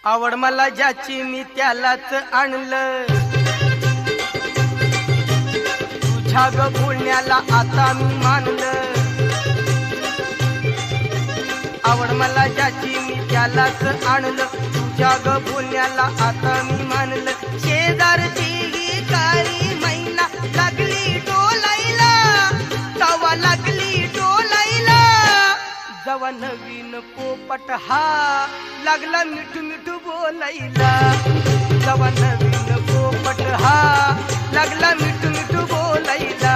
आवड मला ज्याची मी त्यालाच आणलं, तुझ्या ग बोलण्याला आता मी मानलं। आवड मला ज्याची मी त्यालाच आणलं, तुझ्या ग बोलण्याला आता मी मानलं। शेजारची ही काळी मैना लागली डोलायला, तवा लागली डोलायला, जवा नवीन पोपट हा लागला मिठू मिठू बोलायला, जवा नवीन पोपट हा लागला मिठू मिठू बोलायला।